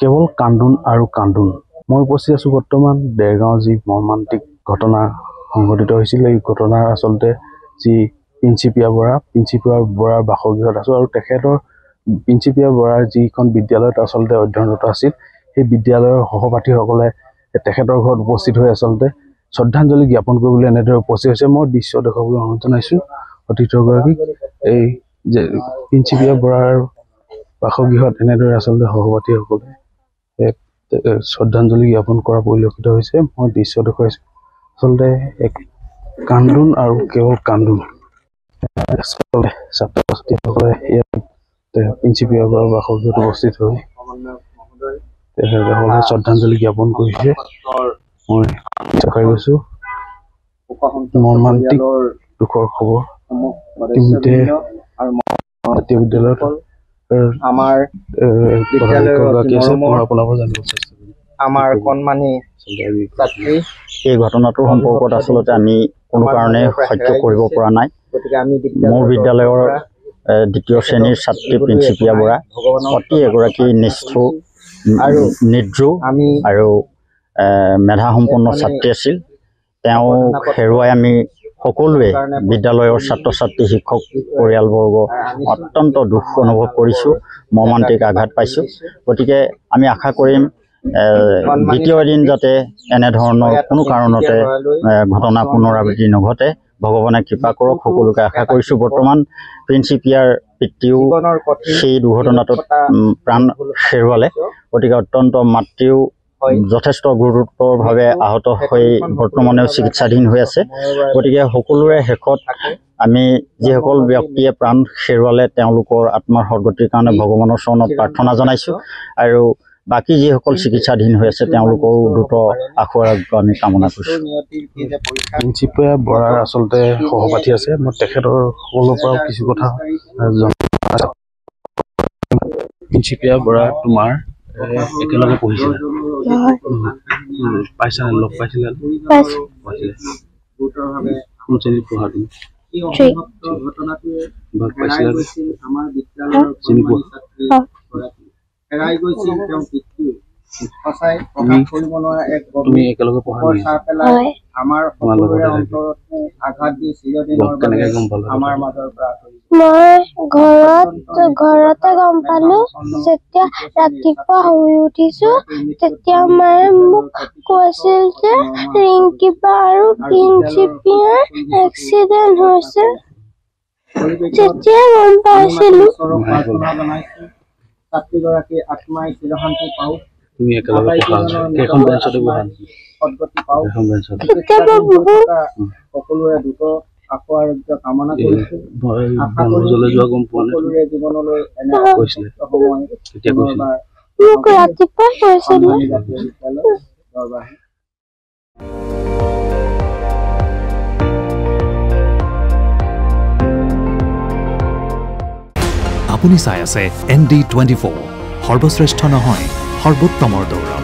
কেৱল কান্দোন আৰু কান্দোন। মই উপস্থিত আছোঁ বৰ্তমান দেৰগাঁও যি মৰ্মান্তিক ঘটনা সংঘটিত হৈছিল। এই ঘটনাৰ আচলতে যি প্ৰিন্সিপিয়া বৰাৰ বাসগৃহত আছোঁ আৰু তেখেতৰ প্ৰিন্সিপিয়া বৰাৰ যিখন বিদ্যালয়ত আচলতে অধ্যয়নৰত আছিল, সেই বিদ্যালয়ৰ সহপাঠীসকলে তেখেতৰ ঘৰত উপস্থিত হৈ আচলতে শ্ৰদ্ধাঞ্জলি জ্ঞাপন কৰিবলৈ এনেদৰে উপস্থিত হৈছে। মই দৃশ্য দেখুৱাবলৈ অনুৰোধ জনাইছোঁ অতিথিগৰাকীক। এই যে প্ৰিন্সিপিয়া বৰাৰ বাসগৃহত এনেদৰে আচলতে সহপাঠীসকলে শ্ৰদ্ধাঞ্জলি জ্ঞাপন কৰা পৰিলক্ষিত হৈছে। মই দৃশ্য দেখুৱাইছোঁ আচলতে এক কান্দোন আৰু কেৱল কান্দোন। ছাত্ৰ ছাত্ৰীসকলে ইয়াত প্ৰিন্সিপিয়া বৰাৰ বাসগৃহত উপস্থিত হৈ তেখেতসকলে শ্ৰদ্ধাঞ্জলি জ্ঞাপন কৰিছে। মই দেখাই গৈছোঁ মৰ্মান্তিক দুখৰ খবৰ। ইতিমধ্যে জাতীয় বিদ্যালয়ত আমাৰ আমাৰ কণমানি ছাত্ৰী এই ঘটনাটোৰ সম্পৰ্কত আচলতে আমি কোনো কাৰণে সহ্য কৰিব পৰা নাই। মোৰ বিদ্যালয়ৰ দ্বিতীয় শ্ৰেণীৰ ছাত্ৰী প্ৰিন্সিপিয়া বৰা অতি এগৰাকী নিষ্ঠুৰ আৰু নিৰ্দ্ৰোহ আৰু মেধাসম্পন্ন ছাত্ৰী আছিল। তেওঁক হেৰুৱাই আমি সকলোৱে বিদ্যালয়ৰ ছাত্ৰ ছাত্ৰী শিক্ষক পৰিয়ালবৰ্গ অত্যন্ত দুখ অনুভৱ কৰিছোঁ, মৰ্মান্তিক আঘাত পাইছোঁ। গতিকে আমি আশা কৰিম দ্বিতীয় এদিন যাতে এনেধৰণৰ কোনো কাৰণতে ঘটনা পুনৰাবৃত্তি নঘটে, ভগৱানে কৃপা কৰক, সকলোকে আশা কৰিছোঁ। বৰ্তমান প্ৰিন্সিপিয়াৰ পিতৃও সেই দুৰ্ঘটনাটোত প্ৰাণ হেৰুৱালে। গতিকে অত্যন্ত মাতৃও যথেষ্ট গুৰুতৰভাৱে আহত হৈ বৰ্তমানেও চিকিৎসাধীন হৈ আছে। গতিকে সকলোৰে শেষত আমি যিসকল ব্যক্তিয়ে প্ৰাণ হেৰুৱালে তেওঁলোকৰ আত্মাৰ সদ্গতিৰ কাৰণে ভগৱানৰ চৰণত প্ৰাৰ্থনা জনাইছোঁ আৰু বাকী যিসকল চিকিৎসাধীন হৈ আছে তেওঁলোকৰো দ্ৰুত আশু আৰোগ্য আমি কামনা কৰিছোঁ। প্ৰিন্সিপিয়া বৰাৰ আচলতে সহপাঠী আছে, মই তেখেতৰ সকলৰ পৰাও কিছু কথা জনাইছোঁ। প্ৰিন্সিপিয়া বৰা তোমাৰ একেলগে পঢ়িছিলা? পাইছা লগ পাইছিলা? কোন শ্ৰেণীত পঢ়া তুমি? চিনি পোৱা? তুমি একেলগে পঢ়া নেকি? কেনেকে গম পালা? মই ঘৰতে গম পালো। যেতিয়া ৰাতিপুৱা শুই উঠিছো তেতিয়া মায়ে মোক কৈছিল যে ৰিংকি বা আৰু প্ৰিন্সিপিয়াৰ এক্সিডেণ্ট হৈছে। তেতিয়া গম পাইছিলো। ছাত্ৰীগৰাকী আত্মাই চিৰশান্তি পাওক। তুমি একেলগে পঢ়া? কেইখন বেঞ্চতে বহা? সকলোৰে দ্ৰুত আশু আৰোগ্য কামনা কৰিছো। সকলোৰে জীৱনলৈ এনে ৰাতিপুৱা কৈছিল। আপুনি চাই আছে ND24, সৰ্বশ্ৰেষ্ঠ নহয় সৰ্বোত্তমৰ দৌৰ।